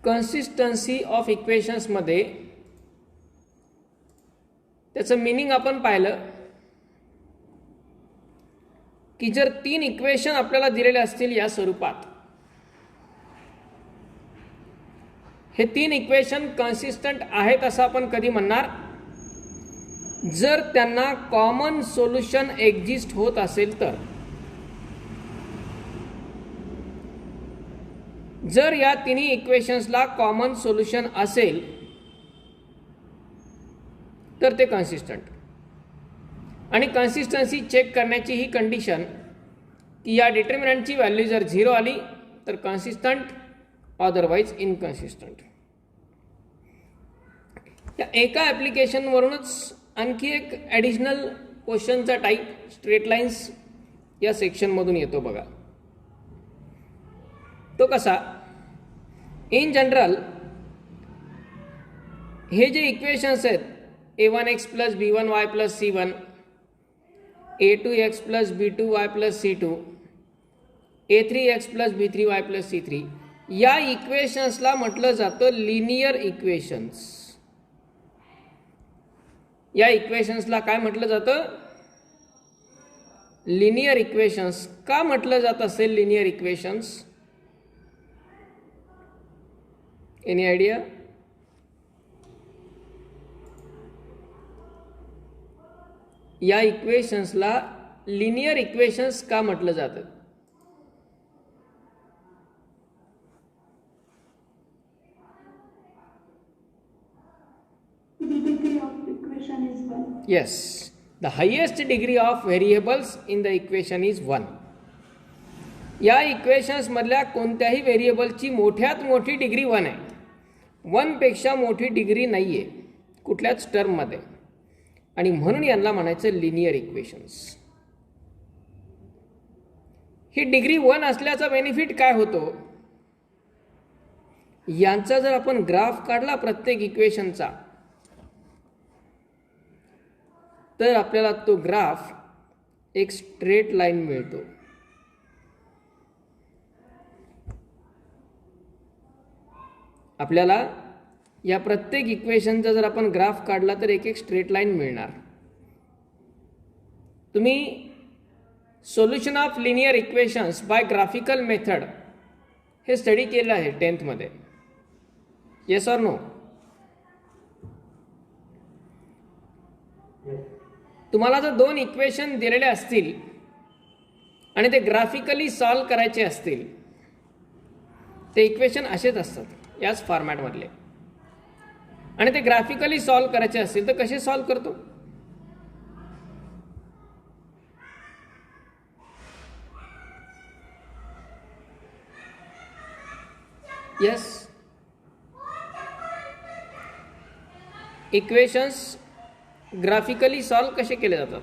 Consistency of इक्वेशन्समध्ये त्याचं meaning आपण पाहिलं की जर 3 इक्वेशन आपल्याला दिलेले असतील या स्वरूपात, हे 3 इक्वेशन कन्सिस्टंट आहेत असं आपण कधी म्हणणार? जर त्यांना कॉमन सोल्युशन एक्झिस्ट होत असेल तर. जर या तिन्ही इक्वेशन्सला कॉमन सोल्युशन असेल तर ते कन्सिस्टंट. आणि कन्सिस्टन्सी चेक करण्याची ही कंडिशन की या डिटर्मिनंटची व्हॅल्यू जर 0 आली तर कन्सिस्टंट, अदरवाईज इनकन्सिस्टंट. या एका ॲप्लिकेशनवरूनच आणखी एक ॲडिशनल क्वेश्चनचा टाईप स्ट्रेट लाईन्स या सेक्शनमधून येतो बघा. तो कसा? इन जनरल हे जे इक्वेशन्स आहेत a1x + b1y + c1, a2x + b2y + c2, a3x + b3y + c3, या इक्वेशन्सला म्हटलं जातं लिनियर इक्वेशन्स. या इक्वेशन्सला काय म्हटलं जातं? Linear equations. का म्हटलं जात असेल लिनियर इक्वेशन्स? Any idea? या इक्वेशन्सला लिनियर इक्वेशन्स का म्हटलं जातं? Yes, the highest degree of variables in the equation is 1. या इक्वेशन्स मधल्या कोणत्याही व्हेरिएबलची मोठ्यात मोठी डिग्री 1 आहे. 1 पेक्षा मोठी डिग्री नाही आहे कुठल्याच टर्ममध्ये, आणि म्हणून यांना म्हणायचं लिनियर इक्वेशन्स. ही डिग्री 1 असल्याचा बेनिफिट काय होतो? यांचा जर आपण ग्राफ काढला प्रत्येक इक्वेशनचा तर आपल्याला तो ग्राफ एक स्ट्रेट लाईन मिळतो. आपल्याला या प्रत्येक इक्वेशनचा जर आपण ग्राफ काढला तर एक एक स्ट्रेट लाईन मिळणार. तुम्ही solution of linear equations by graphical method हे स्टडी केलं आहे 10th मध्ये. Yes or no? तुम्हाला जर 2 इक्वेशन दिलेले असतील आणि ते ग्राफिकली सॉल्व करायचे असतील, ते इक्वेशन असेच असतात याच फॉर्मॅटमधले, आणि ते ग्राफिकली सॉल्व करायचे असतील तर कसे सॉल्व करतो? येस, इक्वेशन्स ग्राफिकली सॉल्व कसे केले जातात?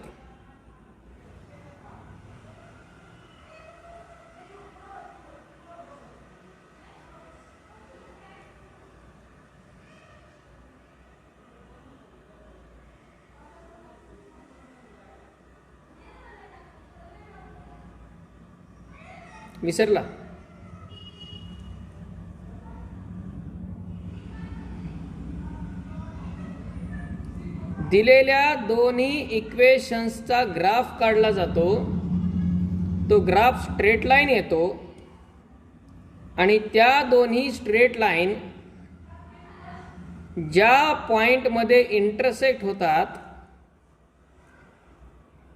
विसरला? दिलेल्या दोन्ही इक्वेशन्सचा ग्राफ काढला जातो. तो ग्राफ स्ट्रेट लाईन येतो आणि त्या दोन्ही स्ट्रेट लाईन ज्या पॉइंटमध्ये इंटरसेक्ट होतात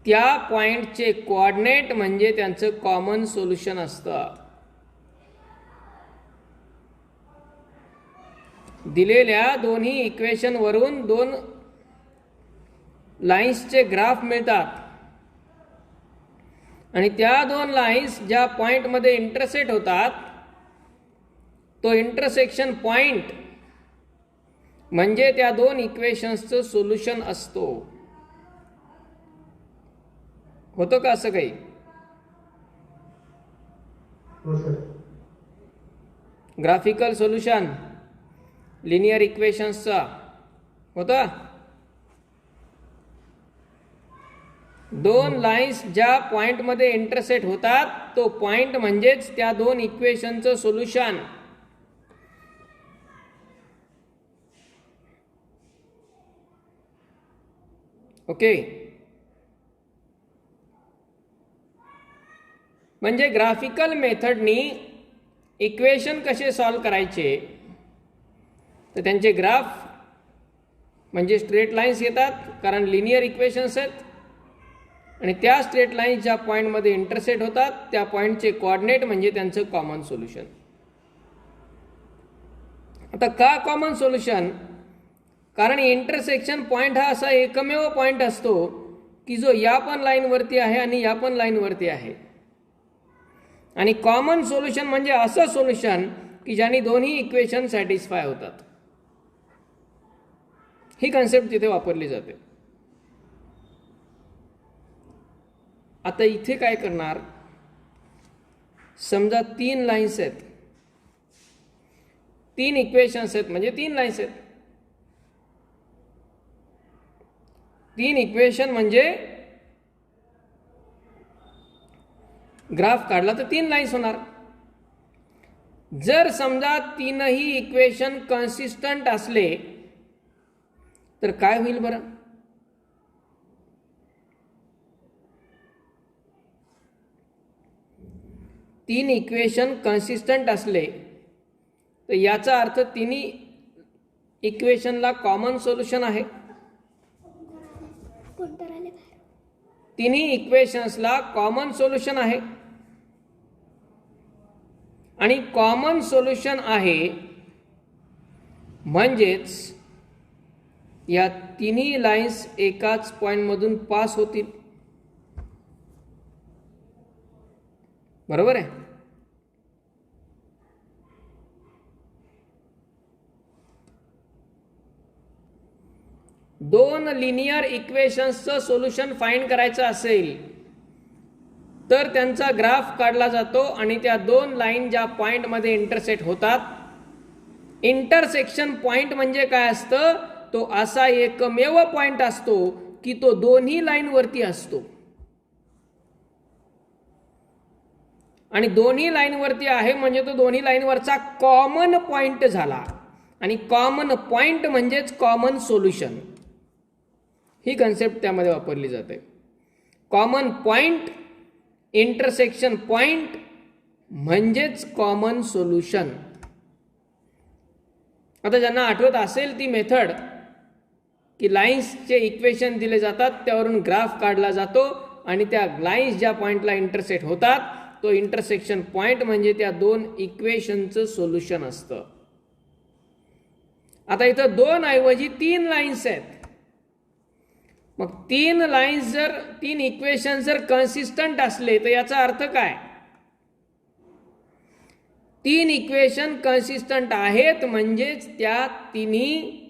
त्या पॉइंटचे कोऑर्डिनेट म्हणजे त्यांचं कॉमन सोल्युशन असतं. दिलेल्या दोन्ही इक्वेशनवरून 2 लाईन्सचे ग्राफ मिळतात आणि त्या 2 लाईन्स ज्या पॉइंटमध्ये इंटरसेक्ट होतात तो इंटरसेक्शन पॉइंट म्हणजे त्या 2 इक्वेशन्सचं सोल्युशन असतो. होतं का असं काही? हो सर. ग्राफिकल सोल्युशन लिनियर इक्वेशन्सचा होता. 2 लाईन्स ज्या पॉइंटमध्ये इंटरसेक्ट होतात तो पॉइंट म्हणजेच त्या 2 इक्वेशनचं सोल्युशन. ओके, म्हणजे ग्राफिकल मेथडनी इक्वेशन कसे सॉल्व करायचे, तर त्यांचे ग्राफ म्हणजे स्ट्रेट लाईन्स येतात कारण लिनियर इक्वेशन्स आहेत, आणि त्या स्ट्रेट लाईन्स ज्या पॉईंटमध्ये इंटरसेक्ट होतात त्या पॉईंटचे कोऑर्डिनेट म्हणजे त्यांचं कॉमन सोल्युशन. आता का कॉमन सोल्युशन? कारण इंटरसेक्शन पॉईंट हा असा एकमेव पॉईंट असतो की जो या पण लाईनवरती आहे आणि या पण लाईनवरती आहे, आणि कॉमन सोल्युशन म्हणजे असं सोल्युशन की ज्याने दोन्ही इक्वेशन सॅटिस्फाय होतात. ही कन्सेप्ट तिथे वापरली जाते. आता इथे काय करणार, समजा 3 लाईन्स आहेत, 3 इक्वेशन्स आहेत, म्हणजे 3 लाईन्स आहेत. 3 इक्वेशन म्हणजे ग्राफ काढला तर 3 लाईन्स होणार. जर समजा तीनही इक्वेशन कन्सिस्टंट असले तर काय होईल बरं? तीन इक्वेशन कन्सिस्टंट असले तर याचा अर्थ तिन्ही इक्वेशनला कॉमन सोल्युशन आहे. तिन्ही इक्वेशन्सला कॉमन सोल्युशन आहे, आणि कॉमन सोल्युशन आहे म्हणजेच या तिन्ही लाईन्स एकाच पॉइंटमधून पास होतील. बरोबर आहे? दोन लिनियर इक्वेशन्सचं सोल्युशन फाइंड करायचं असेल तर त्यांचा ग्राफ काढला जातो, आणि त्या 2 लाईन ज्या पॉइंटमध्ये इंटरसेक्ट होतात, इंटरसेक्शन पॉइंट म्हणजे काय असतं, तो असा एकमेव पॉइंट असतो की तो दोन्ही लाईनवरती असतो, आणि दोन्ही लाईनवरती आहे म्हणजे तो दोन्ही लाईनवरचा कॉमन पॉइंट झाला, आणि कॉमन पॉइंट म्हणजेच कॉमन सोल्युशन. ही कन्सेप्ट त्यामध्ये वापरली जाते. कॉमन पॉइंट, इंटरसेक्शन पॉइंट म्हणजेच कॉमन सोल्युशन. आता ज्यांना आठवत असेल ती मेथड की लाईन्सचे इक्वेशन दिले जातात, त्यावरून ग्राफ काढला जातो, आणि त्या लाईन्स ज्या पॉइंटला इंटरसेक्ट होतात तो इंटरसेक्शन पॉइंट म्हणजे त्या 2 इक्वेशनचं सोल्युशन असतं. आता इथं 2 ऐवजी 3 लाईन्स आहेत. मग 3 लाईन्स जर 3 इक्वेशन जर कन्सिस्टंट असले तर याचा अर्थ काय? 3 इक्वेशन कन्सिस्टंट आहेत म्हणजेच त्या तिन्ही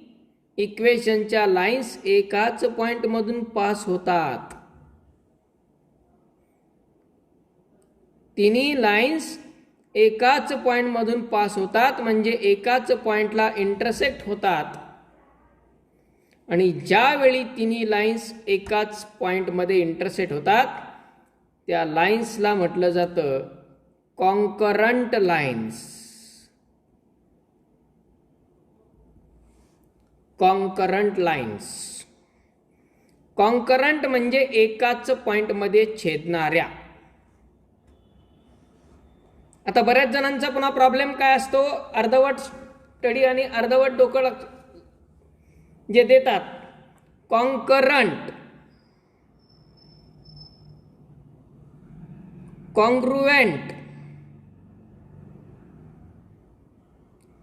इक्वेशनच्या लाईन्स एकाच पॉइंट मधून पास होतात. तिन्ही लाईन्स एकाच पॉइंट मधून पास होतात म्हणजे एकाच पॉइंटला इंटरसेक्ट होतात, आणि ज्यावेळी तिन्ही लाईन्स एकाच पॉइंटमध्ये इंटरसेक्ट होतात त्या लाईन्सला म्हटलं जातं concurrent lines. Concurrent lines. Concurrent म्हणजे एकाच पॉइंटमध्ये छेदणाऱ्या. आता बऱ्याच जणांचा पुन्हा प्रॉब्लेम काय असतो, अर्धवट स्टडी आणि अर्धवट डोकं जे देतात. कॉन्करंट, कॉन्ग्रुएंट,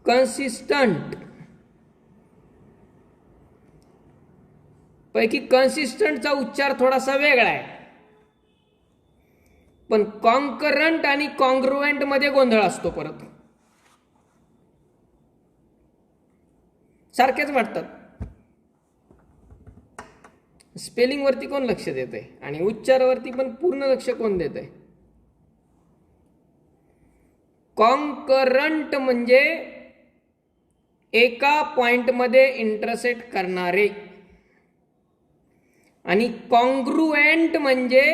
कन्सिस्टंट पैकी कन्सिस्टंटचा उच्चार थोडासा वेगळा आहे, पण कॉन्करंट आणि कॉन्ग्रुएंट मध्ये गोंधळ असतो. परत सारखेच वाटतात. स्पेलिंग वरती कोण लक्ष देत आहे आणि उच्चारावरती पण पूर्ण लक्ष कोण देत आहे? कॉन्करंट म्हणजे एका पॉइंटमध्ये इंटरसेक्ट करणारे, आणि कॉन्ग्रुएंट म्हणजे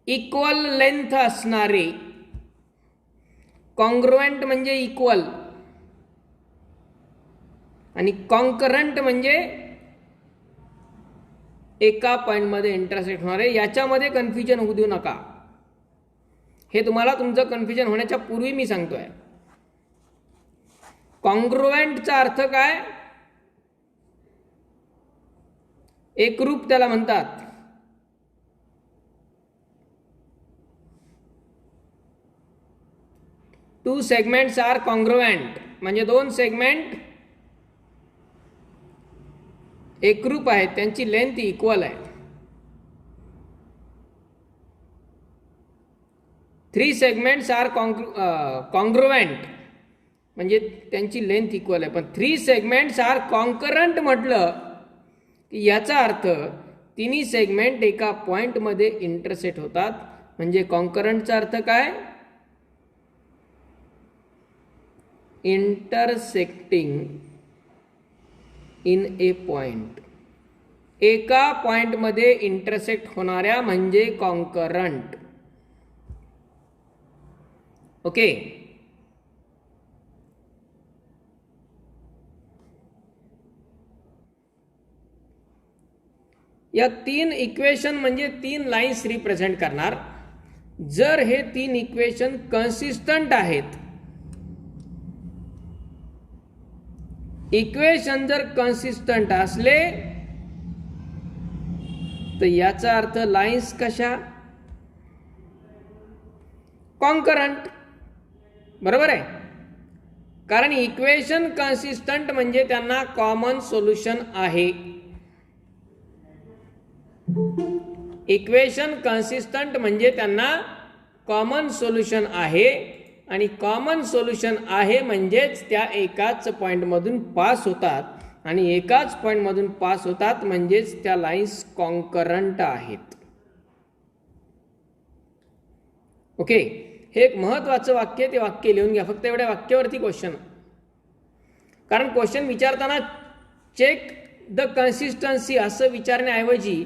इक्वल लेंथ असणारे. कॉन्ग्रुएंट म्हणजे इक्वल, आणि कॉन्करंट म्हणजे एका पॉईंटमध्ये इंटरसेक्ट होणार आहे. याच्यामध्ये कन्फ्युजन होऊ देऊ नका. हे तुम्हाला तुमचं कन्फ्युजन होण्याच्या पूर्वी मी सांगतोय. कॉन्ग्रुएंटचा अर्थ काय? एकरूप त्याला म्हणतात. टू सेगमेंट्स आर कॉन्ग्रुएंट म्हणजे दोन सेगमेंट एकरूप आहेत, त्यांची लेंथ इक्वल आहे. थ्री सेगमेंट्स आर कॉन्ग्रुएंट म्हणजे त्यांची लेंथ इक्वल आहे. पण थ्री सेगमेंट्स आर कॉन्करंट म्हटलं की याचा अर्थ तिन्ही सेगमेंट एका पॉइंटमध्ये इंटरसेक्ट होतात. म्हणजे कॉन्करंटचा अर्थ काय? Intersecting in A point. एका पॉइंटमध्ये इंटरसेक्ट होणाऱ्या म्हणजे कॉन्करंट. ओके. या तीन इक्वेशन म्हणजे तीन लाईन्स रिप्रेझेंट करणार. जर हे तीन इक्वेशन कन्सिस्टंट आहेत, इक्वेशन जर कन्सिस्टंट असले तर याचा अर्थ लाईन्स कशा? कॉन्करंट. बरोबर आहे. कारण इक्वेशन कन्सिस्टंट म्हणजे त्यांना कॉमन सोल्युशन आहे. इक्वेशन कन्सिस्टंट म्हणजे त्यांना कॉमन सोल्युशन आहे. आणि कॉमन सोल्युशन आहे म्हणजेच त्या एकाच पॉईंटमधून पास होतात. आणि एकाच पॉईंटमधून पास होतात म्हणजेच त्या लाईन्स कॉन्करंट आहेत. ओके. हे एक महत्त्वाचं वाक्य. ते वाक्य लिहून घ्या. फक्त एवढ्या वाक्यावरती क्वेश्चन. कारण क्वेश्चन विचारताना चेक द कन्सिस्टन्सी असं विचारण्याऐवजी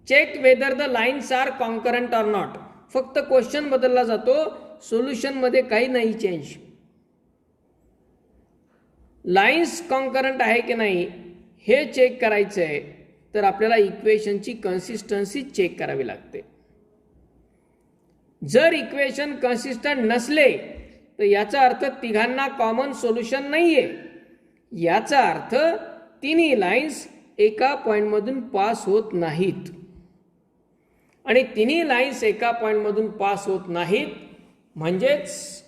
check whether the lines are concurrent or not. फक्त क्वेश्चन बदलला जातो, सोल्युशनमध्ये काही नाही चेंज. लाईन्स कॉन्करंट आहे की नाही हे चेक करायचं आहे तर आपल्याला इक्वेशनची कन्सिस्टन्सी चेक करावी लागते. जर इक्वेशन कन्सिस्टंट नसले तर याचा अर्थ तिघांना कॉमन सोल्युशन नाहीये. याचा अर्थ तिन्ही लाईन्स एका पॉईंटमधून पास होत नाहीत. आणि तिन्ही लाईन्स एका पॉईंटमधून पास होत नाहीत म्हणजेच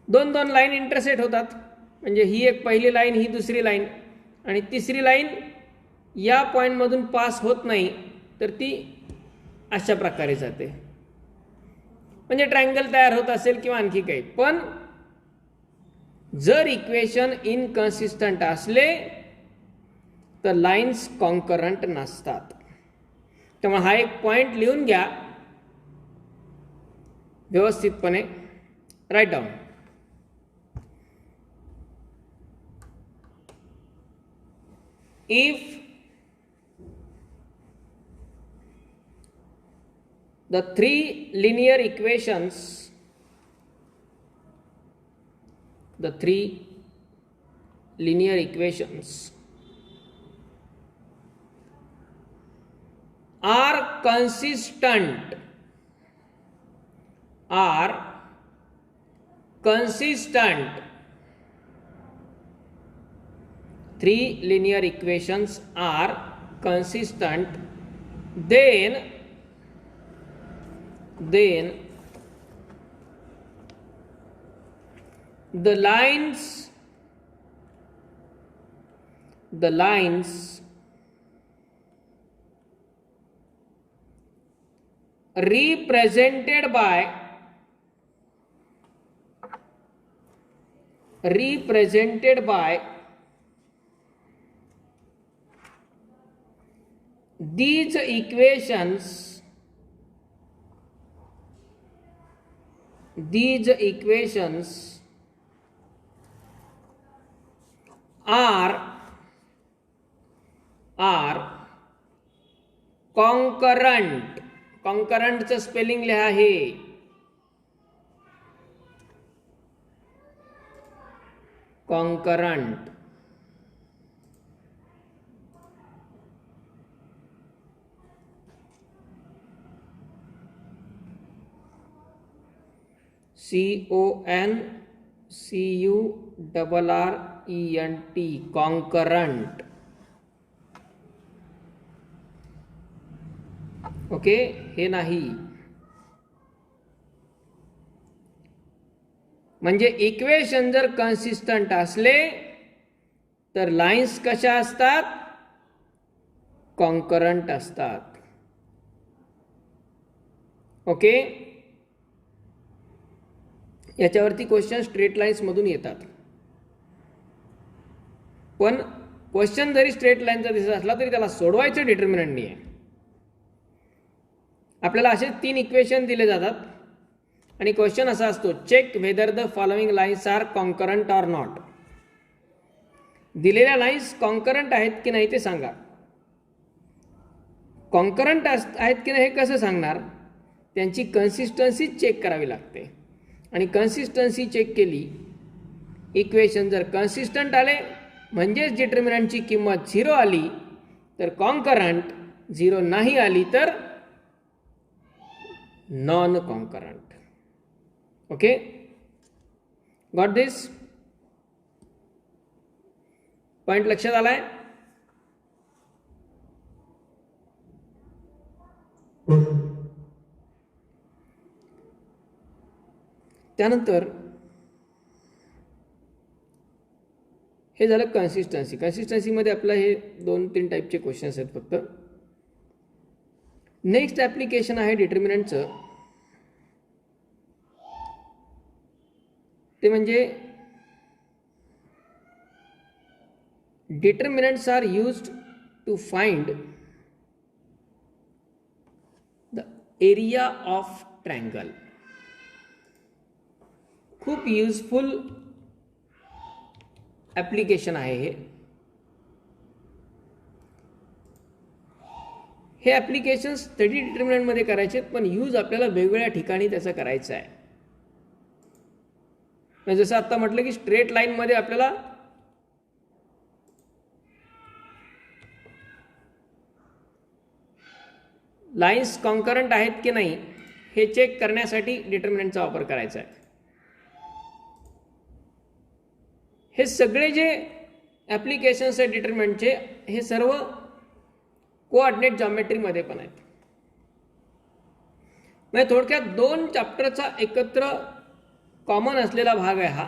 दोन दोन लाईन इंटरसेक्ट होतात. म्हणजे ही एक पहिली लाईन, ही दुसरी लाईन, आणि तिसरी लाईन या पॉईंटमधून पास होत नाही तर ती अशा प्रकारे जाते. म्हणजे ट्रायंगल तयार होत असेल किंवा आणखी काही. पण जर इक्वेशन इनकन्सिस्टंट असले तर लाईन्स कॉन्करंट नसतात. त्यामुळे हा एक पॉइंट लिहून घ्या व्यवस्थितपणे. Write down. If the three linear equations are consistent three linear equations are consistent, then the lines represented by these equations are concurrent. कॉन्करंटचं स्पेलिंग लिहा हे. कॉन्करंट. CONCURRENT, concurrent. ओके, हे नाही. म्हणजे इक्वेशन जर कन्सिस्टंट असले तर लाईन्स कशा असतात? कॉन्करंट असतात. ओके, याच्यावरती क्वेश्चन स्ट्रेट लाईन्स मधून येतात. पण क्वेश्चन जरी स्ट्रेट लाईनचा दिसत असला तरी त्याला सोडवायचं डिटर्मिनंट नाही आहे. आपल्याला असे 3 इक्वेशन दिले जातात आणि क्वेश्चन असा असतो, check whether the following lines are concurrent or not. दिलेल्या लाईन्स कॉन्करंट आहेत की नाही ते सांगा. कॉन्करंट आहेत की नाही हे कसं सांगणार? त्यांची कन्सिस्टन्सी चेक करावी लागते आणि कन्सिस्टन्सी चेक केली, इक्वेशन जर कन्सिस्टंट आले म्हणजेच डिटर्मिनंटची किंमत 0 आली तर कॉन्करंट, 0 नाही आली तर नॉन कॉन्करंट. ओके, गॉट दिस? पॉइंट लक्षात आलाय? त्यानंतर हे झालं कन्सिस्टन्सी. कन्सिस्टन्सीमध्ये आपलं हे 2-3 टाईपचे क्वेश्चन्स आहेत फक्त. नेक्स्ट ॲप्लिकेशन आहे डिटर्मिनंटचं, ते म्हणजे determinants are used to find the area of triangle. खूप युजफुल ॲप्लिकेशन आहे हे. हे ॲप्लिकेशन स्टडी डिटर्मिनंटमध्ये करायचे आहेत, पण यूज आपल्याला वेगवेगळ्या ठिकाणी त्याचं करायचं आहे. म्हणजे जसं आता म्हटलं की स्ट्रेट लाईनमध्ये आपल्याला लाईन्स कॉन्करंट आहेत की नाही हे चेक करण्यासाठी डिटर्मिनंटचा वापर करायचा आहे. हे सगळे जे ॲप्लिकेशन्स आहेत डिटर्मिनंटचे, हे सर्व कोऑर्डिनेट जॉमेट्रीमध्ये पण आहेत. म्हणजे थोडक्यात 2 चॅप्टरचा एकत्र कॉमन असलेला भाग आहे हा.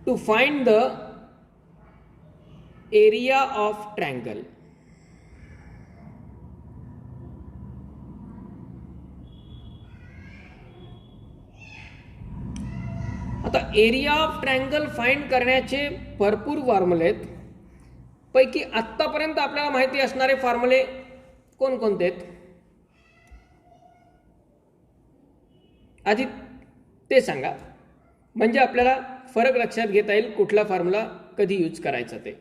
To find the area of triangle. आता एरिया ऑफ ट्रायंगल फाइंड करण्याचे भरपूर फॉर्म्युले आहेत. पैकी आत्तापर्यंत आपल्याला माहिती असणारे फॉर्म्युले कोणकोणते आहेत आधी ते सांगा, म्हणजे आपल्याला फरक लक्षात घेता येईल कुठला फॉर्म्युला कधी यूज करायचा ते.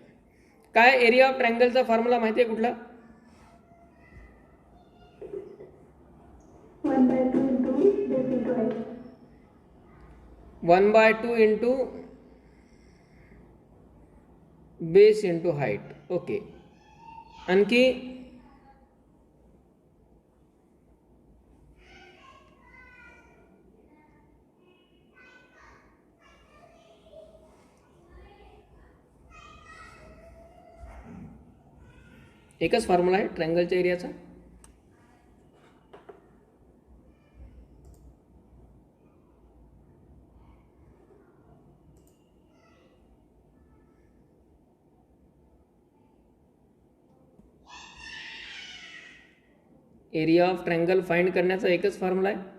काय एरिया ऑफ ट्रायंगलचा फॉर्म्युला माहिती आहे कुठला? 1/2 into base into height. Okay, आणखी एकच फॉर्म्युला आहे ट्रायंगलच्या एरियाचा. एरिया ऑफ ट्रायंगल फाइंड करण्याचा एकच फॉर्म्युला आहे.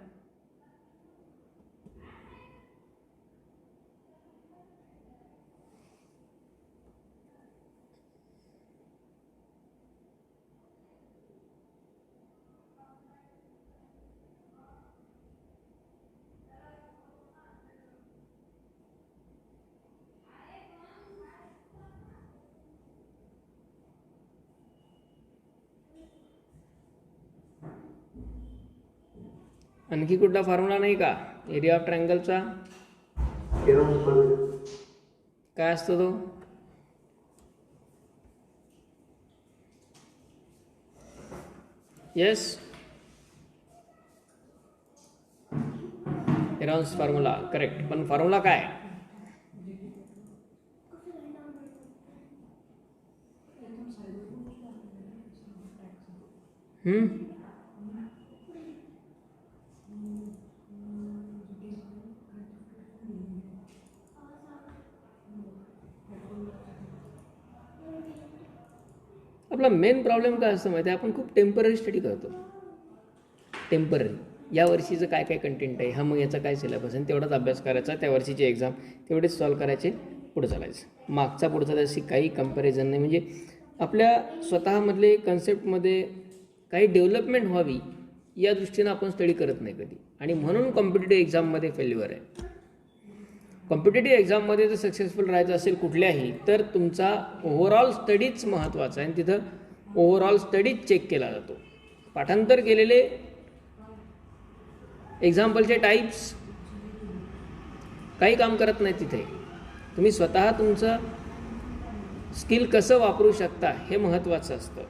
आणखी कुठला फॉर्म्युला नाही का? एरिया ऑफ ट्रायंगलचा काय असतो तो? Yes, Heron's formula correct. पण फॉर्म्युला काय? आपला मेन प्रॉब्लेम काय असतो माहिती आहे, आपण खूप टेम्पररी स्टडी करतो. टेम्पररी या वर्षीचं काय काय कंटेंट आहे, हा मग याचा काय सिलेबस आहे, तेवढाच अभ्यास करायचा, त्या वर्षीची एक्झाम तेवढेच सॉल्व करायचे, पुढे चालायचं. मागचा पुढचा त्याशी काही कंपॅरिझन नाही. म्हणजे आपल्या स्वतःमधले कन्सेप्टमध्ये काही डेव्हलपमेंट व्हावी या दृष्टीनं आपण स्टडी करत नाही कधी, आणि म्हणून कॉम्पिटेटिव्ह एक्झाममध्ये फेल्युअर आहे. कॉम्पिटेटिव्ह एक्झाममध्ये जर सक्सेसफुल राहायचं असेल कुठल्याही, तर तुमचा ओव्हरऑल स्टडीच महत्त्वाचा आहे, आणि तिथं ओव्हरऑल स्टडीज चेक केला जातो. पाठांतर केलेले एक्झाम्पलचे टाईप्स काही काम करत नाही तिथे. तुम्ही स्वतः तुमचं स्किल कसं वापरू शकता हे महत्त्वाचं असतं.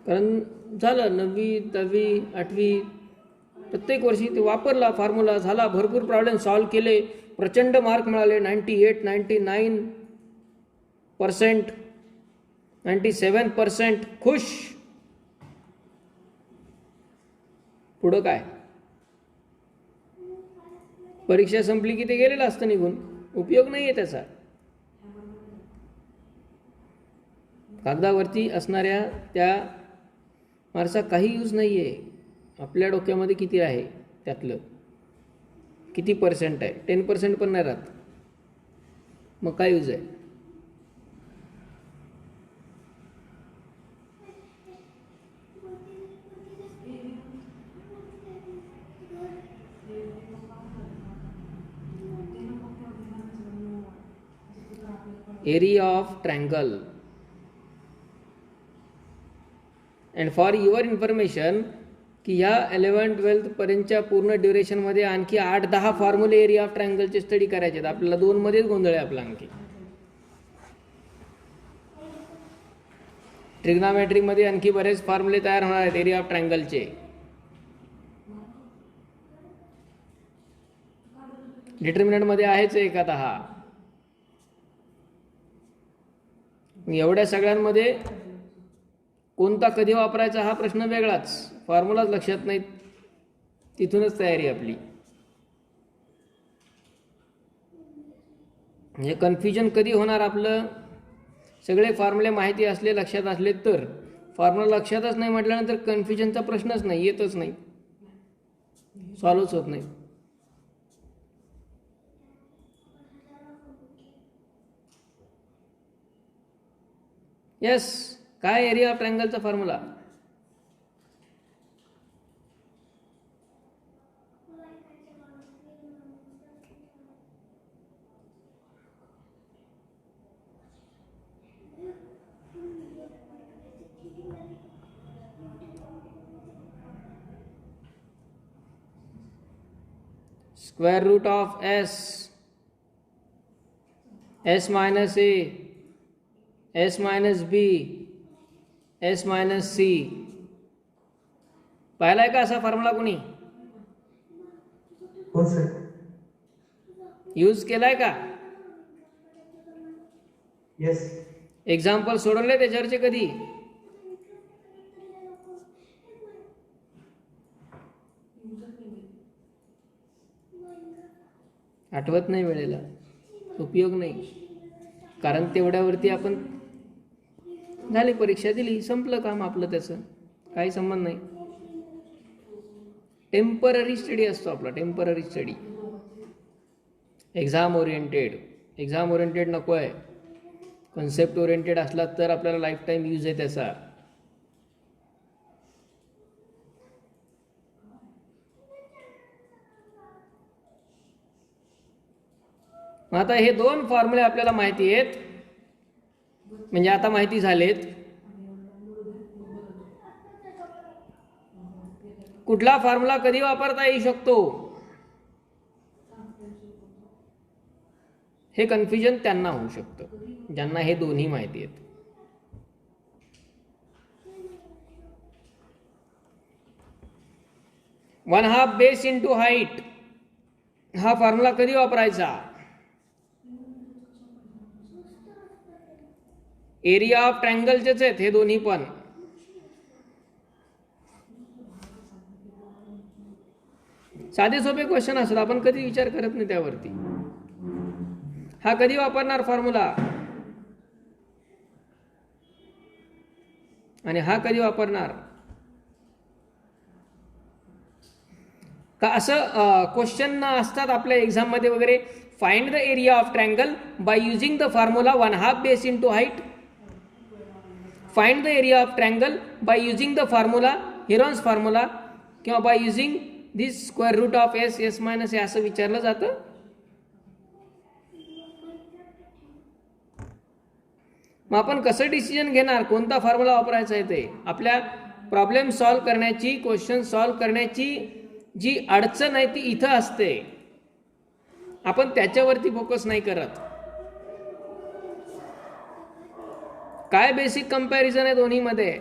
कारण झालं 9वी 10वी 8वी प्रत्येक वर्षी ते वापरला फॉर्म्युला, झाला, भरपूर प्रॉब्लेम सॉल्व्ह केले, प्रचंड मार्क मिळाले, 98, 99%, 97%, खुश. पुढं काय? परीक्षा संपली की ते गेलेलं असतं निघून, उपयोग नाही आहे त्याचा. कागदावरती असणाऱ्या त्या मार्क्सचा काही यूज नाही आहे. आपल्या डोक्यामध्ये किती आहे, त्यातलं किती पर्सेंट आहे, 10% पण नाही राहत, मग काय यूज आहे? Area of triangle. And for your information की ह्या 11th-12th पर्यंतच्या पूर्ण ड्युरेशनमध्ये आणखी 8-10 फॉर्म्युले एरिया ऑफ ट्रायंगलचे स्टडी करायचे आहेत. आपल्याला 2 मध्येच गोंधळ आहे आपला. आणखी ट्रिग्नॉमेट्रीमध्ये आणखी बरेच फॉर्म्युले तयार होणार आहेत एरिया ऑफ ट्रायंगलचे. डिटर्मिनंटमध्ये आहेच एक आता हा. एवढ्या सगळ्यांमध्ये कोणता कधी वापरायचा हा प्रश्न वेगळाच, फॉर्म्युलाच लक्षात नाहीत, तिथूनच तयारी आपली. म्हणजे कन्फ्युजन कधी होणार आपलं? सगळे फॉर्म्युले माहिती असले, लक्षात असले तर. फॉर्म्युला लक्षातच नाही म्हटल्यानंतर कन्फ्युजनचा प्रश्नच नाही, येतच नाही, सॉल्वच होत नाही. येस, काय एरिया ऑफ ट्रायंगलचा formula? Square root of S, S minus A, S minus B, S minus C. पाहिलाय का असा फॉर्म्युला कोणी? यूज केलाय का? येस. एक्झाम्पल सोडवले त्याच्यावरचे कधी? आठवत नाही वेळेला, उपयोग नाही. कारण तेवढ्यावरती आपण झाली, परीक्षा दिली, संपलं काम आपलं, त्याचं काही संबंध नाही. टेम्पररी स्टडी असतो आपला, टेम्पररी स्टडी. एक्झाम ओरिएंटेड नको आहे. कन्सेप्ट ओरिएंटेड असला तर आपल्याला लाईफ टाईम यूज आहे त्याचा. मग आता हे दोन फॉर्म्युले आपल्याला माहिती आहेत, म्हणजे आता माहिती झालेत. कुठला फॉर्म्युला कधी वापरता येऊ शकतो हे कन्फ्युजन त्यांना होऊ शकतं ज्यांना हे दोन्ही माहिती आहेत. One half base into height हा फॉर्म्युला कधी वापरायचा? एरिया ऑफ ट्रायंगलचेच आहेत हे दोन्ही पण. साधे सोपे क्वेश्चन असतात, आपण कधी विचार करत नाही त्यावरती. हा कधी वापरणार फॉर्म्युला आणि हा कधी वापरणार का असं क्वेश्चन असतात आपल्या एक्झाम मध्ये वगैरे. Find the area of triangle by using the formula one half base into height. Find the area of triangle by using the formula Heron's formula किंवा by using this square root of S S minus हे असं विचारलं जातं. मग आपण कसं decision घेणार कोणता फॉर्म्युला वापरायचा आहे ते? आपल्या प्रॉब्लेम सॉल्व्ह करण्याची, क्वेश्चन सॉल्व्ह करण्याची जी अडचण आहे ती इथं असते, आपण त्याच्यावरती फोकस नाही करत. काय बेसिक कंपॅरिझन आहे दोन्ही मध्ये?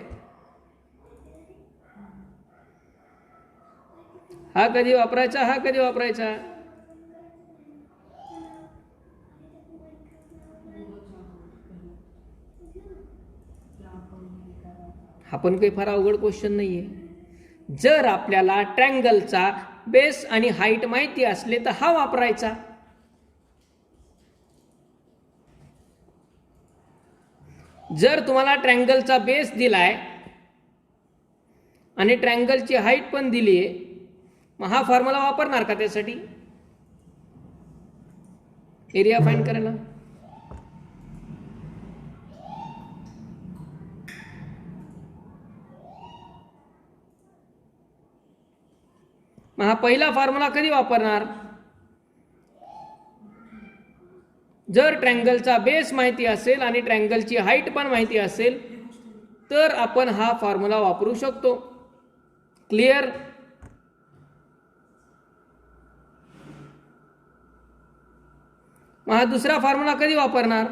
हा कधी वापरायचा, हा कधी वापरायचा? हा पण काही फार अवघड क्वेश्चन नाहीये. जर आपल्याला ट्रायंगलचा बेस आणि हाईट माहिती असले तर हा वापरायचा. जर तुम्हाला ट्रायंगलचा बेस दिलाय आणि ट्रायंगलची हाईट पण दिली आहे, मग हा फॉर्म्युला वापरणार का त्यासाठी एरिया फाइंड करायला? मग हा पहिला फॉर्म्युला कधी वापरणार? जर ट्रायंगलचा बेस माहिती असेल आणि ट्रायंगलची हाईट पण माहिती असेल तर आपण हा फॉर्म्युला वापरू शकतो. क्लिअर? मग हा दुसरा फॉर्म्युला कधी वापरणार?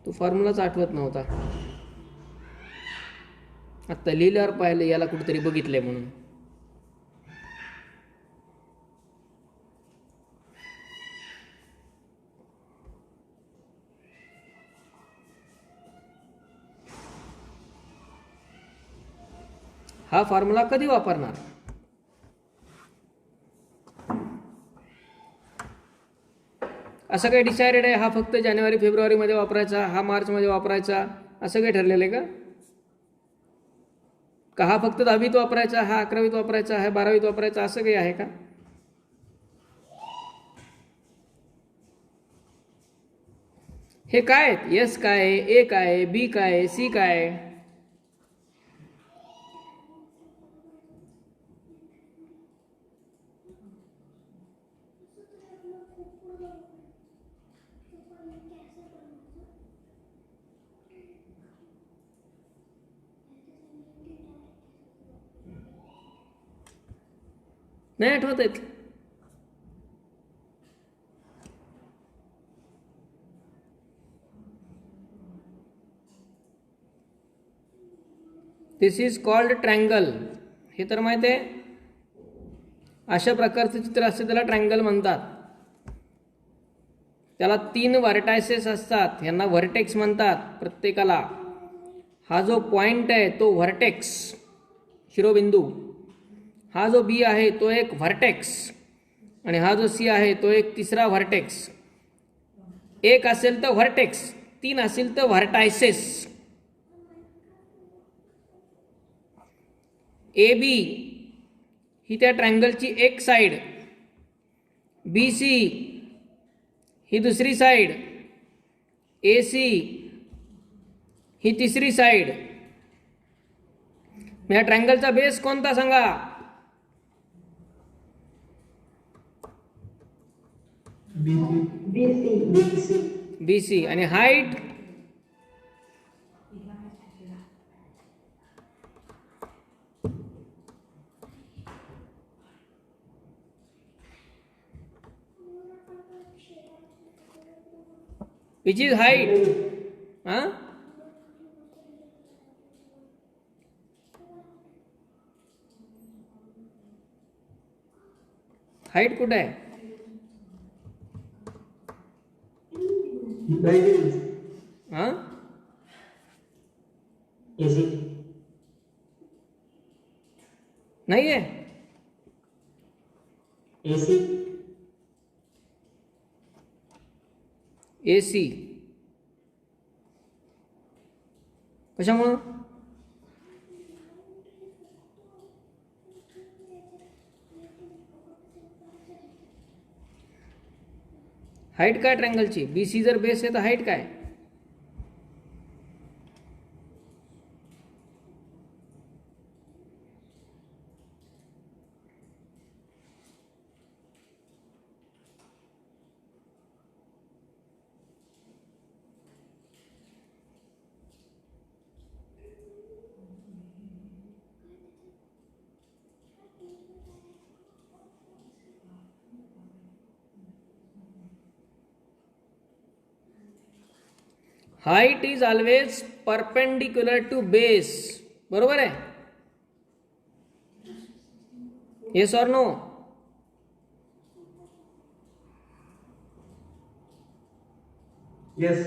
तो फॉर्म्युलाच आठवत नव्हता, आता लिहिल्यावर पाहिलं याला कुठेतरी बघितलंय म्हणून. हा फॉर्म्युला कधी वापरणार? असं काही डिसाइडेड आहे? हा फक्त जानेवारी फेब्रुवारी मध्ये वापरायचा, हा मार्च मध्ये वापरायचा, असं काही ठरलेलं आहे का? हा फक्त 10वीत वापरायचा, हा 11वीत वापरायचा, हा 12वीत वापरायचा, असं काही आहे का? हे काय? एस काय, ए काय, बी काय, सी काय? नाही आठवत आहेत? दिस इज कॉल्ड ट्रायंगल. हे तर माहिती आहे. अशा प्रकारचं चित्र असते त्याला ट्रायंगल म्हणतात. त्याला 3 व्हर्टायसेस असतात, यांना व्हर्टेक्स म्हणतात प्रत्येकाला. हा जो पॉइंट आहे तो व्हर्टेक्स शिरोबिंदू, हा जो बी आहे तो एक व्हर्टेक्स आणि हा जो सी आहे तो एक तिसरा व्हर्टेक्स. एक असेल तर व्हर्टेक्स, 3 असेल तर व्हर्टायसेस. ए बी ही त्या ट्रायंगलची एक साइड, बी सी ही दुसरी साइड AC ही तिसरी साइड. या ट्रायंगलचा बेस कोणता सांगा? BC. आणि height? Which is height? Height कुठे आहे? नाही आहे. AC कशामुळं? हाईट काय ट्रायंगलची? BC जर बेस आहे तर हाईट काय? Height is always perpendicular to base. बरोबर आहे? Yes or no? Yes.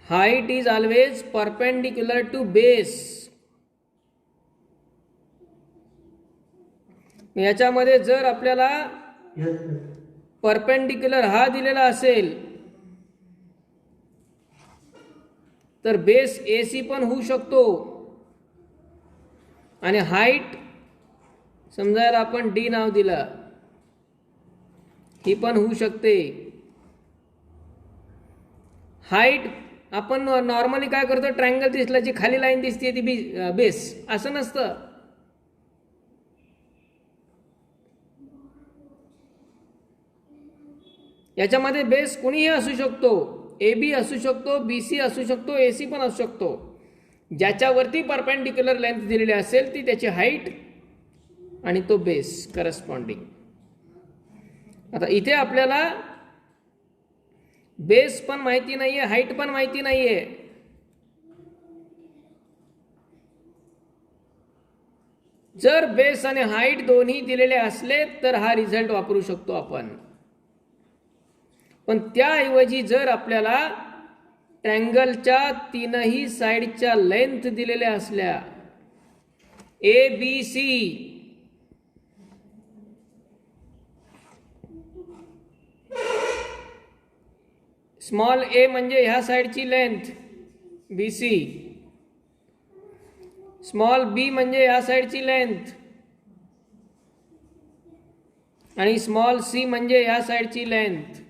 Height is always perpendicular to base. याच्यामध्ये जर आपल्याला Yes. परपेंडिक्युलर हा दिलेला असेल तर बेस AC पण होऊ शकतो आणि हाईट समजायला आपण D नाव दिलं, ही पण होऊ शकते. हाईट आपण नॉर्मली काय करतो, ट्रायंगल दिसला जी खाली लाईन दिसते ती बेस, असं नसतं. याच्यामध्ये बेस कुणीही असू शकतो. AB असू शकतो, BC असू शकतो, AC पण असू शकतो. ज्याच्यावरती परपेंडिक्युलर लेंथ दिलेली असेल ती त्याची हाईट आणि तो बेस करस्पॉन्डिंग. आता इथे आपल्याला बेस पण माहिती नाहीये, हाईट पण माहिती नाहीये. जर बेस आणि हाईट दोन्ही दिलेले असले तर हा रिझल्ट वापरू शकतो आपण. पण त्याऐवजी जर आपल्याला ट्रायंगलच्या तीनही साइडच्या लेंथ दिलेल्या असल्या, ABC, स्मॉल a म्हणजे ह्या साइडची लेंथ BC, स्मॉल b म्हणजे ह्या साइडची लेंथ आणि स्मॉल c म्हणजे ह्या साइडची लेंथ.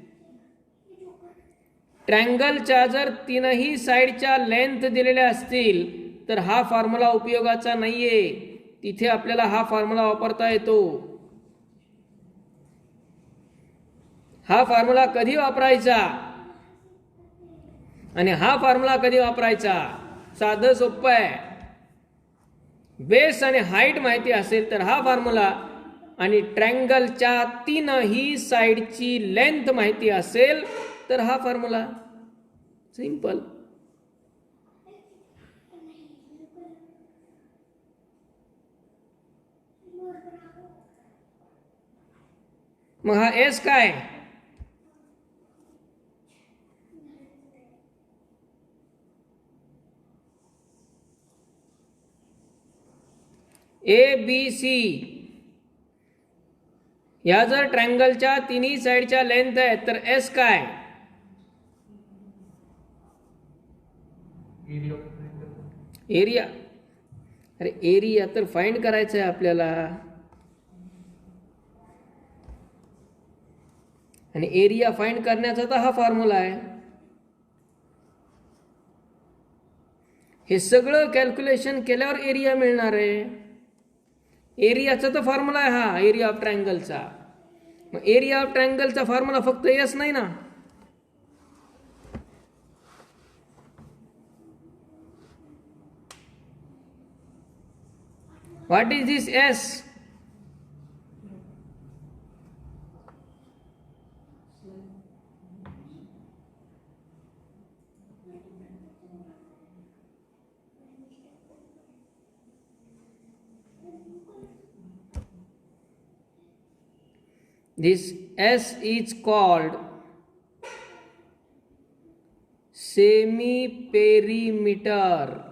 ट्रायंगलच्या जर तीनही साइडच्या लेंथ दिलेल्या असतील तर हा फॉर्म्युला उपयोगाचा नाहीये. तिथे आपल्याला हा फॉर्म्युला वापरता येतो. हा फॉर्म्युला कधी वापरायचा आणि हा फॉर्म्युला कधी वापरायचा? साधं सोपं आहे. बेस आणि हाईट माहिती असेल तर हा फॉर्म्युला, आणि ट्रायंगलच्या तीनही साइडची लेंथ माहिती असेल तर हा फॉर्म्युला. सिंपल. मग हा S काय? ABC या जर ट्रायंगलच्या तिन्ही साइडच्या लेंथ आहेत तर S काय? एरिया. अरे एरिया तर फाइंड करायचं आहे आपल्याला. आणि एरिया फाइंड करण्याचा तर हा फॉर्म्युला आहे. हे सगळं कॅल्क्युलेशन केल्यावर एरिया मिळणार आहे. एरियाचा तर फॉर्म्युला आहे हा एरिया ऑफ ट्रायंगलचा. मग एरिया ऑफ ट्रायंगलचा फॉर्म्युला फक्त एस नाही ना. What is this S? This S is called semi-perimeter.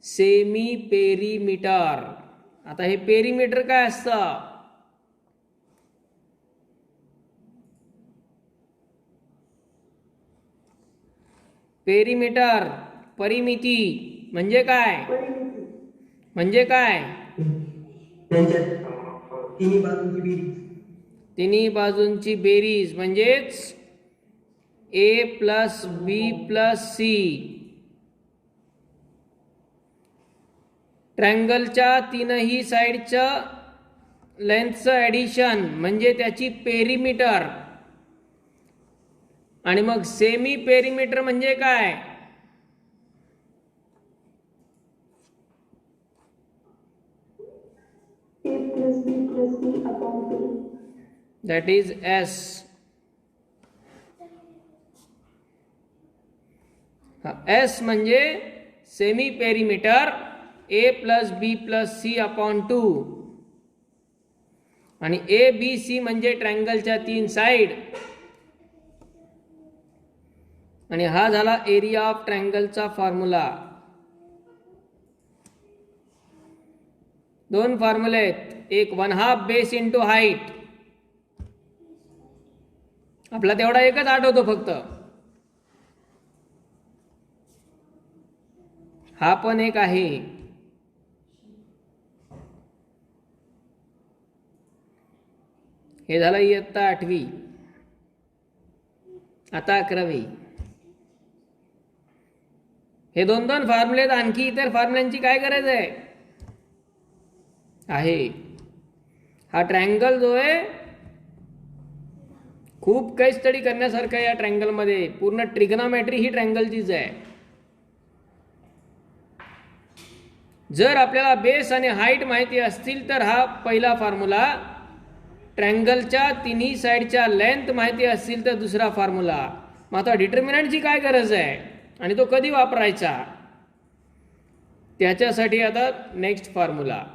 Semi-perimeter. आता हे पेरीमीटर काय असतं? पेरीमीटर परिमिती म्हणजे काय? म्हणजे काय? तिन्ही बाजूंची बेरीज म्हणजेच ए प्लस बी प्लस सी. ट्रायंगलच्या तीनही साइडचं लेंथचं ॲडिशन म्हणजे त्याची पेरीमीटर. आणि मग सेमी पेरीमीटर म्हणजे काय? That is S. S म्हणजे semi perimeter A plus B plus C upon 2. आणि ए बी सी म्हणजे ट्रायंगलच्या तीन साइड. आणि हा झाला एरिया ऑफ ट्रायंगलचा फॉर्म्युला. दोन फॉर्म्युले आहेत, एक 1/2 बेस इंटू हाईट. आपला तेवढा एकच आठवतो फक्त. हा पण एक आहे. हे झालं इयत्ता 8वी. आता 11वी. हे दोन दोन फॉर्म्युले आहेत. आणखी इतर फॉर्म्युल्यांची काय गरज आहे? हा ट्रायंगल जो आहे खूप काही स्टडी करण्यासारखं आहे. या ट्रायंगलमध्ये पूर्ण ट्रिग्नोमेट्री ही ट्रायंगलचीच आहे. जर आपल्याला बेस आणि हाईट माहिती असतील तर हा पहिला फॉर्म्युला. ट्रायंगलच्या तिन्ही साइडच्या लेंथ माहिती असतील तर दुसरा फॉर्म्युला. मग आता डिटर्मिनंटची काय गरज आहे आणि तो कधी वापरायचा? त्याच्यासाठी आता next formula.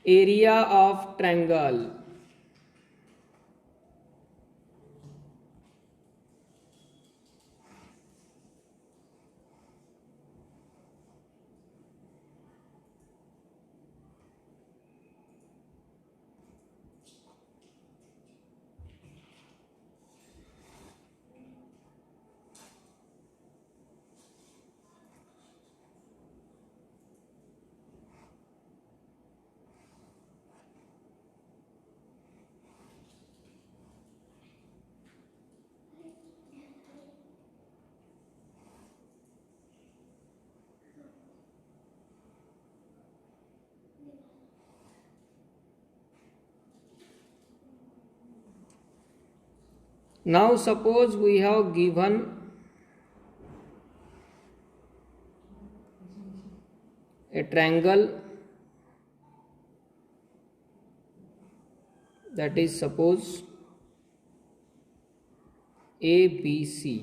Area of triangle. Now suppose we have given a triangle that is suppose ABC.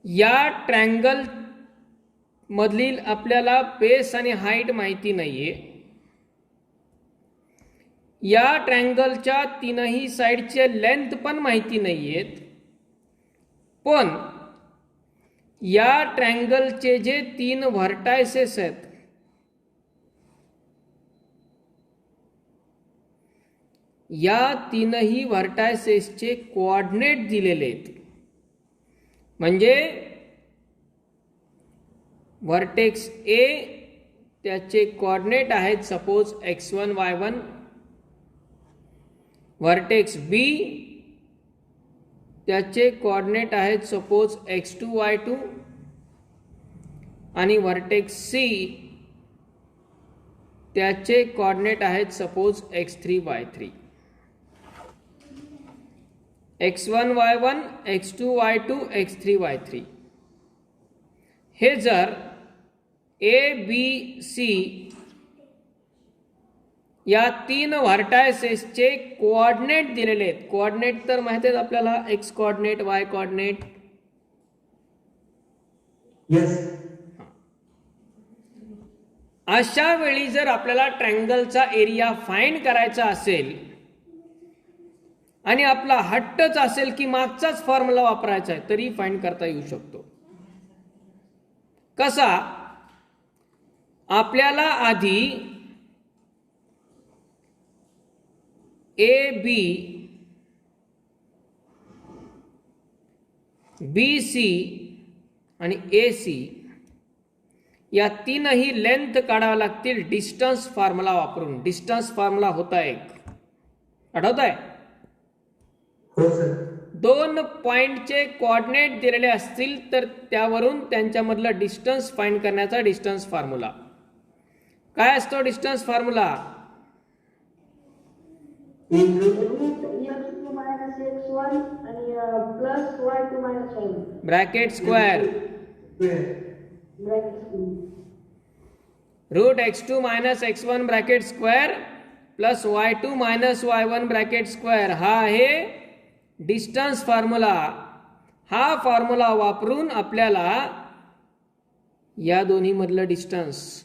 या ट्रायंगल मधील आपल्याला बेस आणि हाईट माहिती नाहीये. या ट्रायंगलच्या तीनही साइडचे लेंथ पण माहिती नाहीयेत. पण या ट्रायंगलचे जे तीन व्हर्टायसेस आहेत या तीनही व्हर्टायसेसचे कोऑर्डिनेट दिलेले आहेत. म्हणजे व्हर्टेक्स ए त्याचे कोऑर्डिनेट आहेत सपोज x1 y1, व्हर्टेक्स बी त्याचे कोऑर्डिनेट आहेत सपोज x2 y2 आणि व्हर्टेक्स सी त्याचे कोऑर्डिनेट आहेत suppose x3 y3. x1 y1, x2 y2, x3 y3 हे जर ए बी सी या तीन व्हर्टायसेसचे कोऑर्डिनेट दिलेले आहेत. कोऑर्डिनेट तर माहिती आहेत आपल्याला, एक्स कोऑर्डिनेट, वाय कोऑर्डिनेट. अशा वेळी जर आपल्याला ट्रायंगलचा एरिया फाइंड करायचा असेल आणि आपला हट्टच असेल की मागचाच फॉर्म्युला वापरायचा आहे, तरी फाइंड करता येऊ शकतो. कसा? आपल्याला आधी ए बी, बी सी आणि ए सी या तीनही लेंथ काढाव्या लागतील डिस्टन्स फॉर्म्युला वापरून. डिस्टन्स फॉर्म्युला होता एक, आठवत आहे? दोन पॉइंटचे कोऑर्डिनेट दिलेले असतील तर त्यावरून त्यांच्यामधलं डिस्टन्स फाइंड करण्याचा डिस्टन्स फॉर्म्युला. काय असतो distance formula? Bracket square root x2 minus x1 bracket square plus y2 minus y1 bracket square. हा आहे डिस्टन्स फॉर्म्युला. हा फॉर्म्युला वापरून आपल्याला या दोन्ही मधलं डिस्टन्स,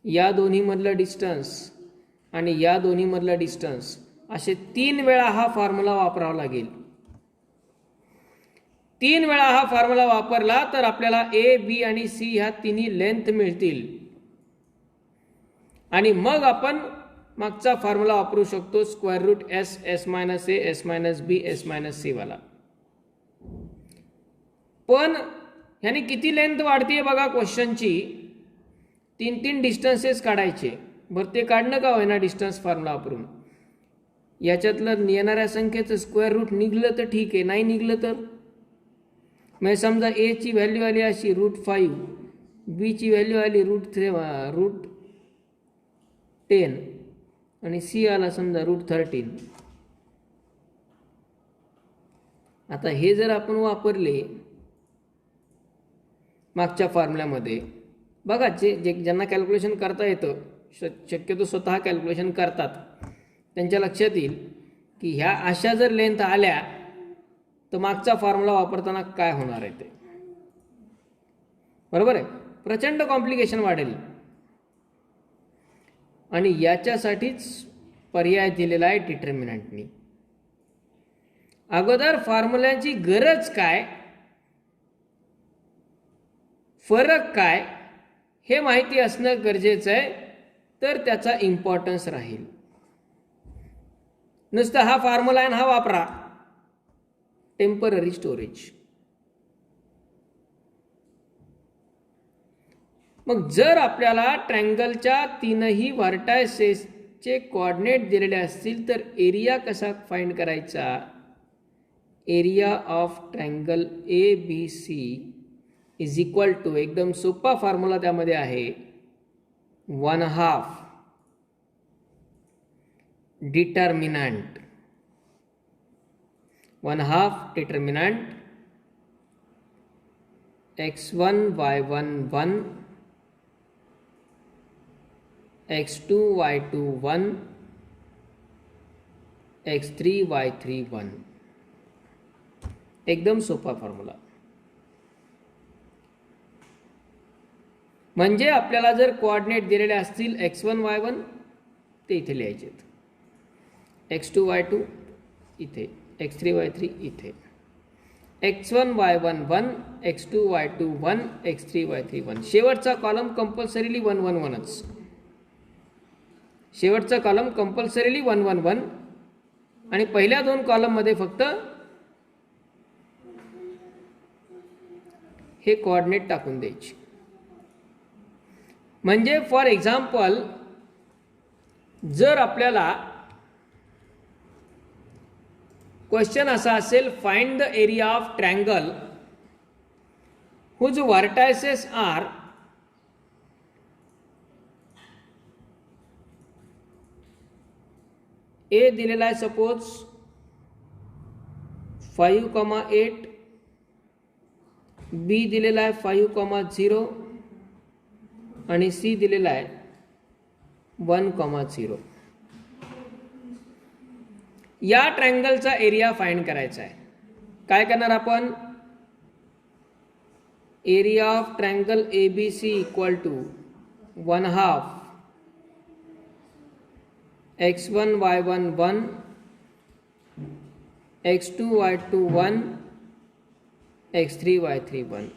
या दोन्ही मधलं डिस्टन्स आणि या दोन्ही मधलं डिस्टन्स असे 3 वेळा हा फॉर्म्युला वापरावा लागेल. 3 वेळा हा फॉर्म्युला वापरला तर आपल्याला ए बी आणि सी ह्या तिन्ही लेंथ मिळतील आणि मग आपण मागचा फॉर्म्युला वापरू शकतो, square root S, S minus A, S minus B, S minus C वाला. पण ह्याने किती लेंथ वाढतीये बघा क्वेश्चनची. 3 डिस्टन्सेस काढायचे. बरं ते काढणं का होईना डिस्टन्स फॉर्म्युला वापरून. याच्यातलं येणाऱ्या संख्येचं स्क्वेअर रूट निघलं तर ठीक आहे, नाही निघलं तर मग समजा ए ची व्हॅल्यू आली अशी √5, बी ची व्हॅल्यू आली √10 आणि सी आला समजा √13. आता हे जर आपण वापरले मागच्या फॉर्म्युल्यामध्ये, बघा ज्यांना कॅल्क्युलेशन करता येतं, शक्यतो स्वतः कॅल्क्युलेशन करतात, त्यांच्या लक्षात येईल की ह्या अशा जर लेंथ आल्या तर मागचा फॉर्म्युला वापरताना काय होणार आहे ते. बरोबर आहे? प्रचंड कॉम्प्लिकेशन वाढेल आणि याच्यासाठीच पर्याय दिलेला आहे डिटर्मिनंटनी. अगोदर फॉर्म्युल्याची गरज काय, फरक काय हे माहिती असणं गरजेचं आहे, तर त्याचा इम्पॉर्टन्स राहील. नुसतं हा फॉर्म्युला आहे हा वापरा, टेम्पररी स्टोरेज. मग जर आपल्याला ट्रायंगलच्या तीनही व्हर्टायसेसचे कोऑर्डिनेट दिलेले असतील तर एरिया कसा फाइंड करायचा? Area of triangle A B C is equal to, एकदम सोपा फॉर्म्युला त्यामध्ये आहे, 1/2 determinant, 1/2 determinant x1 y1 1, x2 y2 1, x3 y3 1. एकदम सोपा फॉर्म्युला. म्हणजे आपल्याला जर कोऑर्डिनेट दिलेले असतील x1 y1 ते इथे लिहायचे, x2 y2 इथे, x3 y3 इथे, x1 y1 1, x2 y2 1, x3 y3 1. शेवटचा कॉलम कंपल्सरीली 1 1 1च. शेवटचा कॉलम कंपल्सरीली 1 1 1 आणि पहिल्या 2 कॉलम मध्ये फक्त हे कोऑर्डिनेट टाकून द्यायचे. म्हणजे फॉर एक्झाम्पल जर आपल्याला क्वेश्चन असा असेल, find the area of triangle whose vertices are A दिलेला आहे सपोज 5,8, बी दिलेला आहे 5,0 आणि सी दिलेला आहे 1,0. या ट्रँगलचा एरिया फाइंड करायचा आहे. काय करणार आपण? Area of triangle ABC equal to 1/2 x1 y1 1 x2 y2 1 x3 y3 1.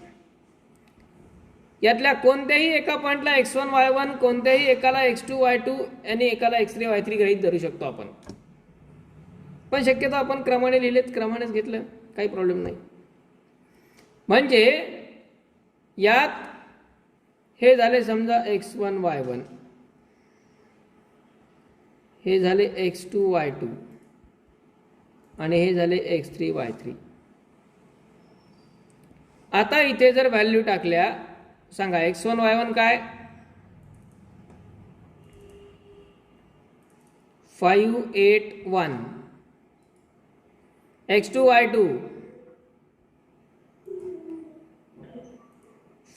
यातल्या कोणत्याही एका पॉइंटला x1 y1, कोणत्याही एकाला x2 y2 आणि एकाला x3 y3 गृहीत धरू शकतो आपण. पण शक्यतो आपण क्रमाने लिहिलेत, क्रमानेच घेतलं, काही प्रॉब्लेम नाही. म्हणजे यात हे झाले समजा x1 y1, हे झाले x2 y2 आणि हे झाले x3 y3. आता इथे जर व्हॅल्यू टाकल्या, सांगा x1 y1 काय? 581, x2 y2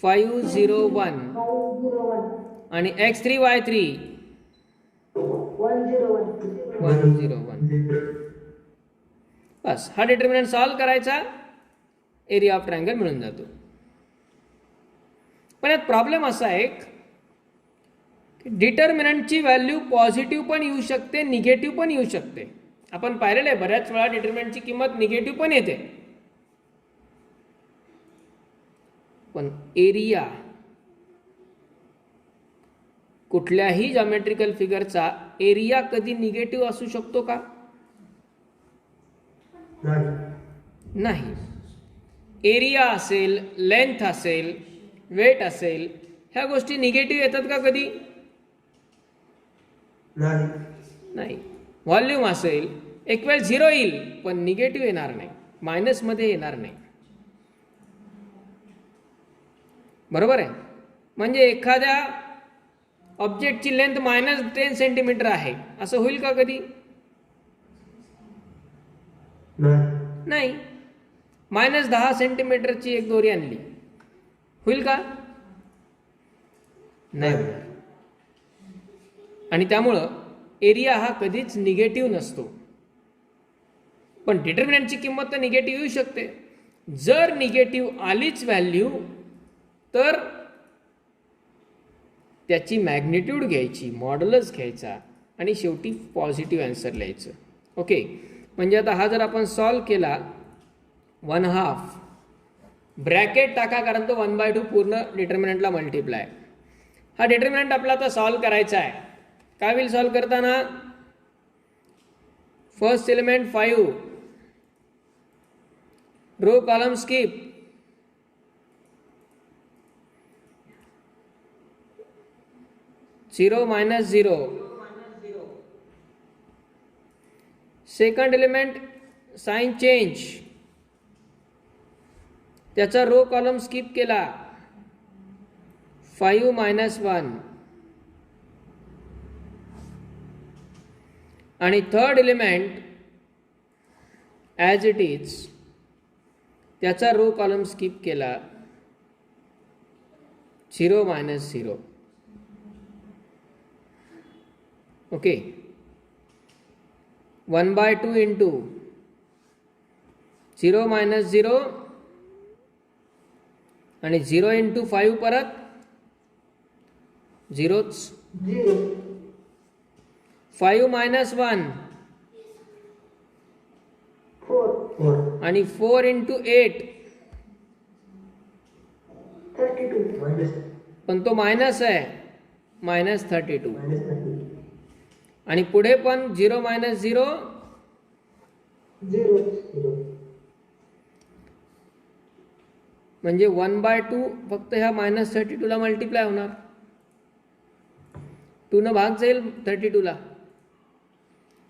501 आणि x3 y3 101. बस हा डिटर्मिनंट सॉल्व करायचा, एरिया ऑफ ट्रायंगल मिळून जातो. पण यात प्रॉब्लेम असा आहे की डिटर्मिनंटची व्हॅल्यू पॉझिटिव्ह पण येऊ शकते, निगेटिव्ह पण येऊ शकते. आपण पाहिलेलं आहे बऱ्याच वेळा डिटर्मिनंटची किंमत निगेटिव्ह पण येते. पण एरिया कुठल्याही जॉमेट्रिकल फिगरचा एरिया कधी निगेटिव्ह असू शकतो का? नाही. एरिया असेल, लेंथ असेल, वेट असेल, ह्या गोष्टी निगेटिव्ह येतात का कधी? नाही. व्हॉल्यूम असेल, एक वेळ 0 येईल पण निगेटिव्ह येणार नाही, मायनसमध्ये येणार नाही. बरोबर आहे. म्हणजे एखाद्या ऑब्जेक्टची लेंथ -10 सेंटीमीटर आहे असं होईल का कधी? नाही. -10 सेंटीमीटरची एक दोरी आणली, होईल का? नाही. आणि त्यामुळं एरिया हा कधीच निगेटिव्ह नसतो. पण डिटर्मिनंटची किंमत तर निगेटिव्ह येऊ शकते. जर निगेटिव्ह आलीच व्हॅल्यू तर त्याची मॅग्निट्यूड घ्यायची, मॉड्युलस घ्यायचा आणि शेवटी पॉझिटिव्ह आन्सर लिहायचं. ओके. म्हणजे आता हा जर आपण सॉल्व केला, 1/2 ब्रॅकेट टाका कारण तो 1/2 पूर्ण डिटर्मिनंटला मल्टिप्लाय. हा डिटर्मिनंट आपला आता सॉल्व करायचा आहे. काय होईल सॉल्व करताना? First element 5, row column skip, -0 -0. Second element sign change, त्याचा रो कॉलम स्किप केला, 5 -1. आणि third element as it is, त्याचा रो कॉलम स्किप केला, 0 -0. ओके. 1/2 इंटू 0 -0 आणि 0 इंटू 5 परत 0च. 5 -1 आणि 4 इंटू 8 32. पण तो मायनस आहे, -32. आणि पुढे पण 0 -0 म्हणजे 1/2 फक्त ह्या -32 ला मल्टिप्लाय होणार. 2 न भाग जाईल 32 ला,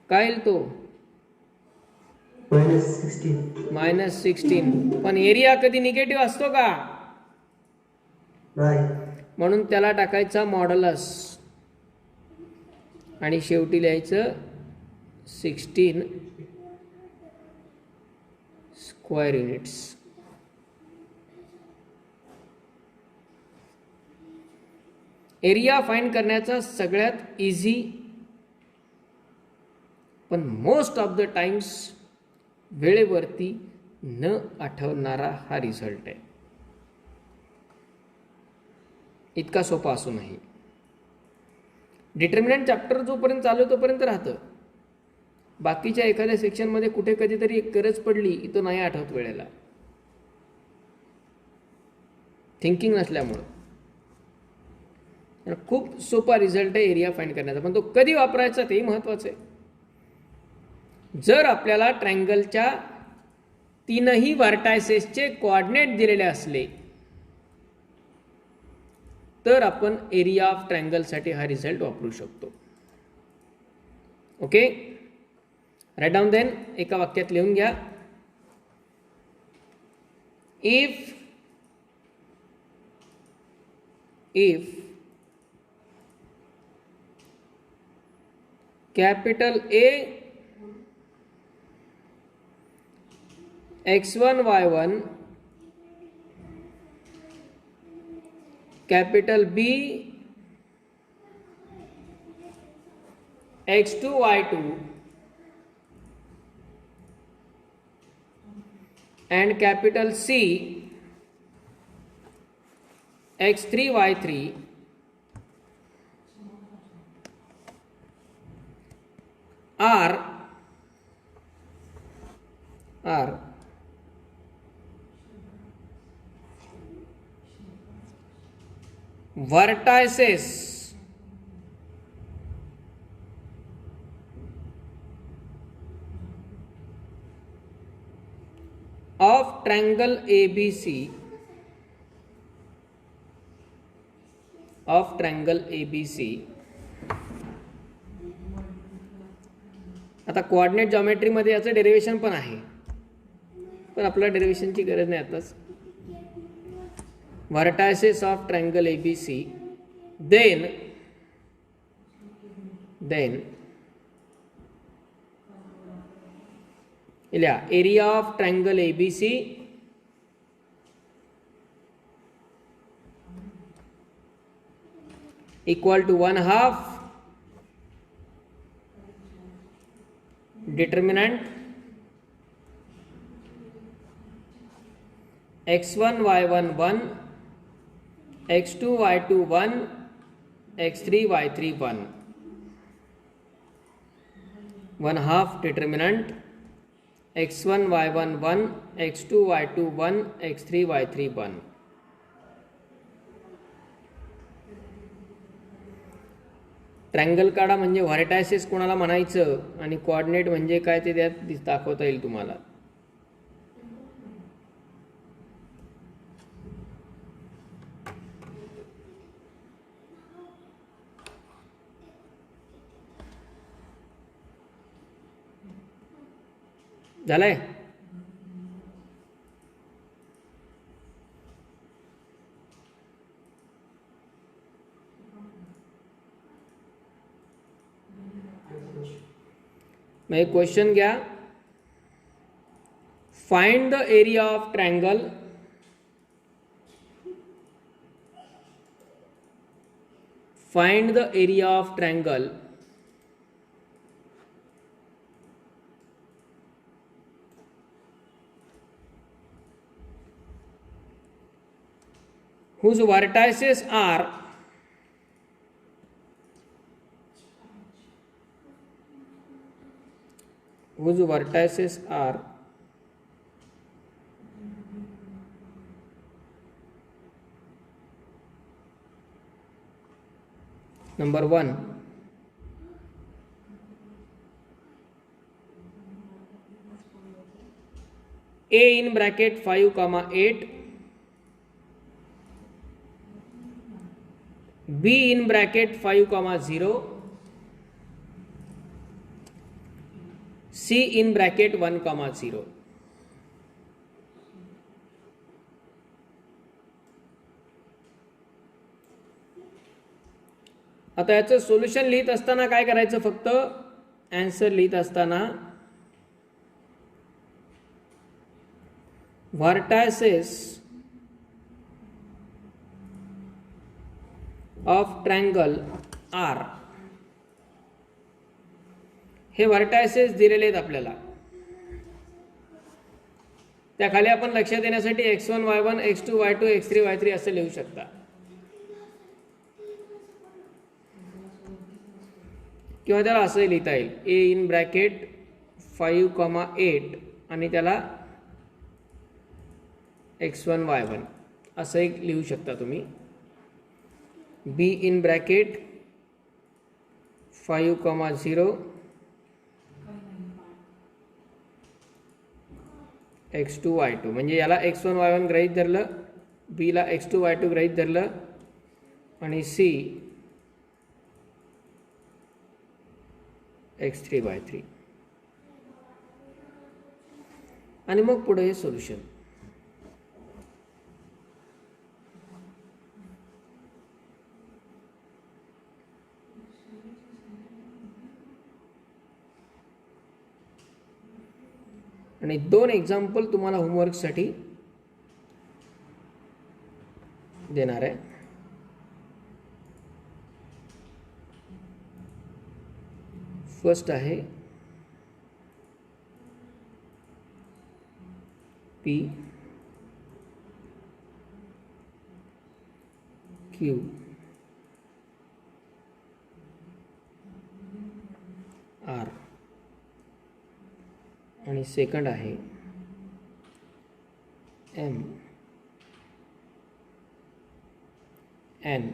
काय येईल तो -16. पण एरिया कधी निगेटिव्ह असतो का? म्हणून त्याला टाकायचा मॉड्युलस आणि शेवटी लिहायचं 16 स्क्वेअर युनिट्स. एरिया फाइंड करण्याचा सगळ्यात इझी पण मोस्ट ऑफ द टाइम्स वेळेवरती न आठवणारा हा रिझल्ट आहे. इतका सोपा असूनही डिटर्मिनंट चॅप्टर जोपर्यंत चालू तोपर्यंत राहतं. बाकीच्या एखाद्या सेक्शनमध्ये कुठे कधीतरी एक गरज पडली तो नाही आठवत वेळेला, थिंकिंग नसल्यामुळं. खूप सोपा रिझल्ट आहे एरिया फाइंड करण्याचा, पण तो कधी वापरायचा ते महत्वाचं आहे. जर आपल्याला ट्रायंगलच्या तीनही व्हर्टायसेसचे कोऑर्डिनेट दिलेले असले तर आपण एरिया ऑफ ट्रायंगलसाठी हा रिझल्ट वापरू शकतो. Okay, write down then. एका वाक्यात लिहून घ्या. If capital A x1 y1 capital B x2 y2 and capital C x3 y3 are vertices of triangle ABC आता कोऑर्डिनेट जॉमेट्रीमध्ये याचं डेरिव्हेशन पण आहे, पण आपल्याला डेरिव्हेशनची गरज नाही आताच. Vertices of triangle ABC, then इल्या area of triangle ABC equal to 1/2 determinant x1 y1 1 x2 y2 1 x3 y3 1 1/2 determinant x1 y1 1 x2 y2 1 x3 y3 1. Triangle काढा म्हणजे व्हर्टायसेस कोणाला म्हणायचं आणि कोऑर्डिनेट म्हणजे काय ते त्यात दाखवता येईल तुम्हाला. झालंय. मैं क्वेश्चन घ्या. Find the area of triangle whose vertices are number 1 A in bracket 5, 8, B in bracket 5,0 C in bracket 1,0. आता याचं सोल्युशन लिहित असताना काय करायचं, फक्त आन्सर लिहित असताना व्हर्टायसेस ऑफ ट्रायंगल आर, हे व्हर्टायसेस दिलेले आहेत आपल्याला. त्याखाली आपण लक्षात येण्यासाठी x1 y1 x2 y2 x3 y3 असं लिहू शकता. किंवा त्याला असंही लिहिता येईल a इन ब्रॅकेट 5,8 आणि त्याला x1 y1 असं एक लिहू शकता तुम्ही. b in bracket 5,0 x2 y2, म्हणजे याला x1 y1 गृहीत धरलं, b ला x2 y2 गृहीत धरलं आणि c x3 y3 आणि मग पुढे हे सोल्युशन. आणि 2 एक्झाम्पल तुम्हाला होमवर्कसाठी देणार आहे. फर्स्ट आहे P Q R आणि सेकंड आहे M N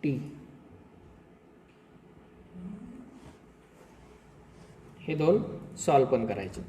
T. हे 2 सॉल्व पण करायचे.